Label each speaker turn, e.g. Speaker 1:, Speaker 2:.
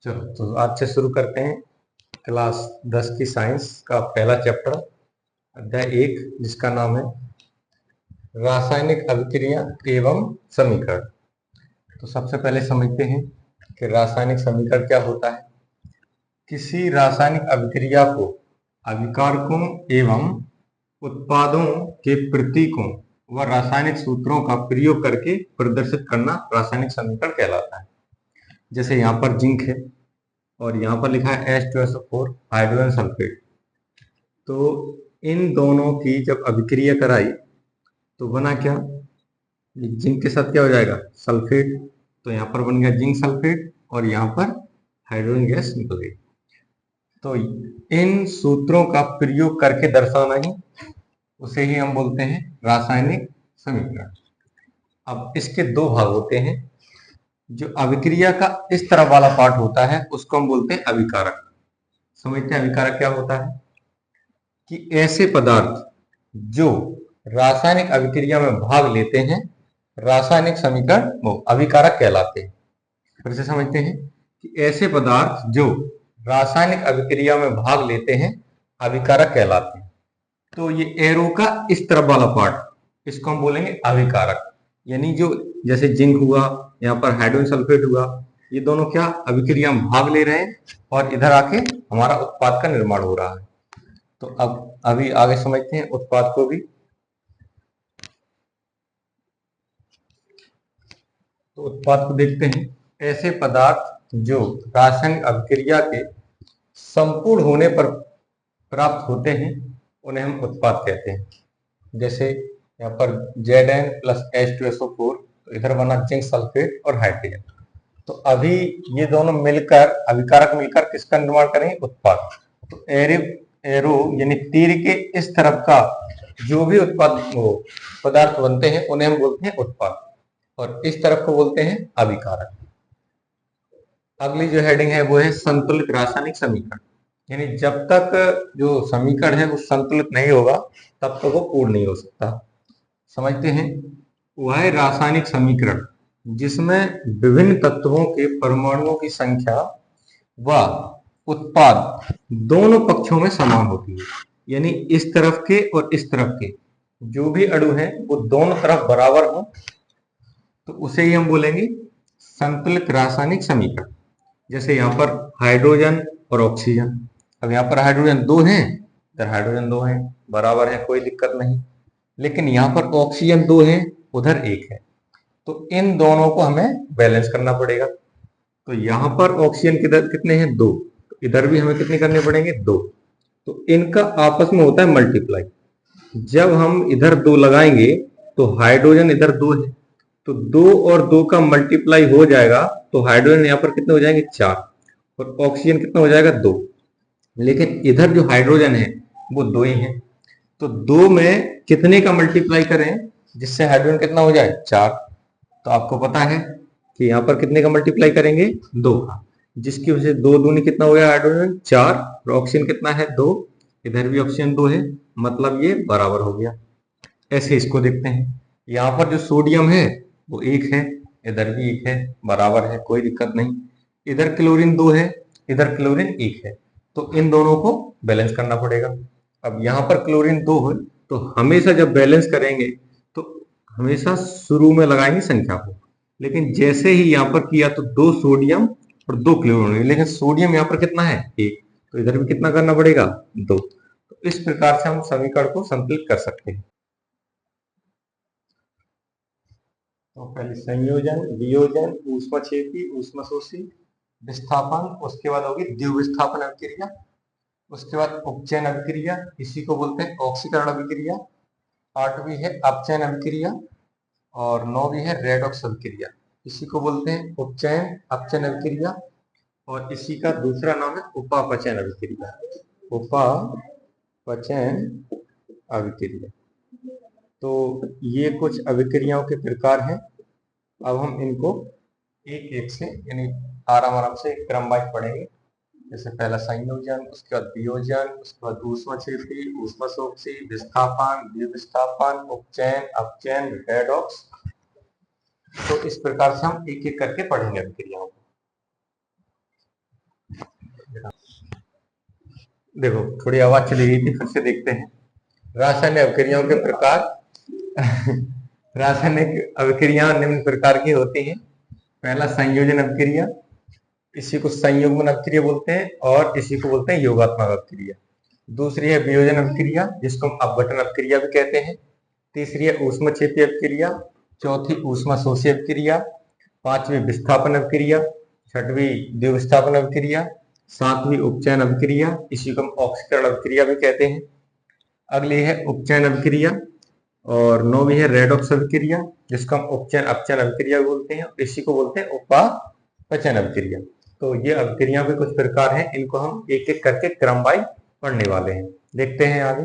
Speaker 1: चलो तो आज से शुरू करते हैं क्लास 10 की साइंस का पहला चैप्टर अध्याय 1 जिसका नाम है रासायनिक अभिक्रिया एवं समीकरण। तो सबसे पहले समझते हैं कि रासायनिक समीकरण क्या होता है। किसी रासायनिक अभिक्रिया को अभिकारकों एवं उत्पादों के प्रतीकों व रासायनिक सूत्रों का प्रयोग करके प्रदर्शित करना रासायनिक समीकरण कहलाता है। जैसे यहाँ पर जिंक है और यहाँ पर लिखा है H2SO4 हाइड्रोजन सल्फेट। तो इन दोनों की जब अभिक्रिया कराई तो बना क्या, जिंक के साथ क्या हो जाएगा सल्फेट, तो यहाँ पर बन गया जिंक सल्फेट और यहाँ पर हाइड्रोजन गैस निकल गई। तो इन सूत्रों का प्रयोग करके दर्शाना ही उसे ही हम बोलते हैं रासायनिक समीकरण। अब इसके दो भाग होते हैं। जो अभिक्रिया का इस तरफ वाला पार्ट होता है उसको हम बोलते हैं अभिकारक। समझते हैं अभिकारक क्या होता है कि ऐसे पदार्थ जो रासायनिक अभिक्रिया में भाग लेते हैं रासायनिक समीकरण वो अभिकारक कहलाते हैं। फिर से समझते हैं कि ऐसे पदार्थ जो रासायनिक अभिक्रिया में भाग लेते हैं अभिकारक कहलाते हैं। तो ये एरो का इस तरफ वाला पार्ट इसको हम बोलेंगे अभिकारक। यानी जो जैसे जिंक हुआ, यहाँ पर हाइड्रोजन सल्फेट हुआ, ये दोनों क्या अभिक्रिया में भाग ले रहे हैं और इधर आके हमारा उत्पाद का निर्माण हो रहा है। तो अब अभी आगे समझते हैं उत्पाद को भी। तो उत्पाद को देखते हैं। ऐसे पदार्थ जो रासायनिक अभिक्रिया के संपूर्ण होने पर प्राप्त होते हैं उन्हें हम उत्पाद कहते हैं। जैसे यहाँ पर Zn प्लस H2SO4, तो इधर बना जिंक सल्फेट और हाइड्रोजन। तो अभी ये दोनों मिलकर अभिकारक मिलकर किसका निर्माण करेंगे, उत्पाद। तो एरो यानी तीर के इस तरफ का जो भी उत्पाद पदार्थ बनते हैं उन्हें हम बोलते हैं उत्पाद और इस तरफ को बोलते हैं अभिकारक। अगली जो हेडिंग है वो है संतुलित रासायनिक समीकरण। यानी जब तक जो समीकरण है वो संतुलित नहीं होगा तब तक वो पूर्ण नहीं हो सकता। समझते हैं, वह रासायनिक समीकरण जिसमें विभिन्न तत्वों के परमाणुओं की संख्या व उत्पाद दोनों पक्षों में समान होती है। यानी इस तरफ के और इस तरफ के जो भी अणु हैं वो दोनों तरफ बराबर हो तो उसे ही हम बोलेंगे संतुलित रासायनिक समीकरण। जैसे यहाँ पर हाइड्रोजन और ऑक्सीजन, अब यहाँ पर हाइड्रोजन दो हैं, इधर हाइड्रोजन दो हैं, बराबर है, कोई दिक्कत नहीं। लेकिन यहाँ पर ऑक्सीजन दो है, उधर एक है, तो इन दोनों को हमें बैलेंस करना पड़ेगा। तो यहाँ पर ऑक्सीजन किधर कितने हैं, दो, तो इधर भी हमें कितने करने पड़ेंगे, दो। तो इनका आपस में होता है मल्टीप्लाई। जब हम इधर दो लगाएंगे तो हाइड्रोजन इधर दो है, तो दो और दो का मल्टीप्लाई हो जाएगा तो हाइड्रोजन यहाँ पर कितने हो जाएंगे, चार, और ऑक्सीजन कितना हो जाएगा, दो। लेकिन इधर जो हाइड्रोजन है वो दो ही है, तो दो में कितने का मल्टीप्लाई करें जिससे हाइड्रोजन कितना हो जाए, चार। तो आपको पता है कि यहाँ पर कितने का मल्टीप्लाई करेंगे, दो का, जिसकी वजह से दो दूनी कितना हो गया हाइड्रोजन, चार, और ऑक्सीजन कितना है, दो। इधर भी ऑक्सीजन दो है, मतलब ये बराबर हो गया। ऐसे इसको देखते हैं, यहाँ पर जो सोडियम है वो एक है, इधर भी एक है, बराबर है, कोई दिक्कत नहीं। इधर क्लोरीन दो है, इधर क्लोरीन एक है, तो इन दोनों को बैलेंस करना पड़ेगा। अब यहाँ पर क्लोरीन दो है तो हमेशा जब बैलेंस करेंगे तो हमेशा शुरू में लगाएंगे संख्या को, लेकिन जैसे ही यहाँ पर किया तो दो सोडियम और दो क्लोरीन, लेकिन सोडियम यहाँ पर कितना है, एक, तो इधर भी कितना करना पड़ेगा, दो। तो इस प्रकार से हम समीकरण को संतुलित कर सकते हैं। तो पहले संयोजन, वियोजन, ऊष्मक्षेपी, ऊष्मशोषी, विस्थापन, उसके बाद होगी द्विविस्थापन अभिक्रिया, उसके बाद उपचयन अभिक्रिया, इसी को बोलते हैं ऑक्सीकरण अभिक्रिया। आठवीं है अपचयन अभिक्रिया और नौवीं है रेडॉक्स अभिक्रिया, इसी को बोलते हैं उपचयन अपचयन अभिक्रिया। और इसी का दूसरा नाम है उपापचयन अभिक्रिया, उपापचयन अभिक्रिया। तो ये कुछ अभिक्रियाओं के प्रकार हैं। अब हम इनको एक एक से यानी आराम आराम से क्रम वाइज पढ़ेंगे। जैसे पहला संयोजन, उसके बाद वियोजन, उसके बाद ऊष्मक्षेपी, ऊष्मशोषी, विस्थापन, द्विविस्थापन, उपचयन, अपचयन, रेडॉक्स। तो इस प्रकार से हम एक एक करके पढ़ेंगे अभिक्रियाओं को। देखो थोड़ी आवाज चली गई थी, फिर से देखते हैं। रासायनिक अभिक्रियाओं के प्रकार। रासायनिक अभिक्रिया निम्न प्रकार की होती हैं। पहला संयोजन अभिक्रिया, इसी को संयुग्मन अभिक्रिया बोलते हैं और इसी को बोलते हैं योगात्मक अभिक्रिया। दूसरी है वियोजन अभिक्रिया, जिसको हम अपघटन अभिक्रिया भी कहते हैं। तीसरी है ऊष्मक्षेपी अभिक्रिया। चौथी ऊष्माशोषी अभिक्रिया। पांचवी विस्थापन अभिक्रिया। छठवीं द्विविस्थापन अभिक्रिया। सातवीं उपचयन अभिक्रिया, इसी को हम ऑक्सीकरण अभिक्रिया भी कहते हैं। अगली है उपचयन अभिक्रिया और नौवीं है रेडॉक्स अभिक्रिया, जिसको हम उपचयन अपचयन अभिक्रिया बोलते हैं। इसी को बोलते हैं उपापचयन अभिक्रिया। तो ये अभिक्रिया के कुछ प्रकार हैं, इनको हम एक एक करके क्रमवाइज पढ़ने वाले हैं। देखते हैं आगे।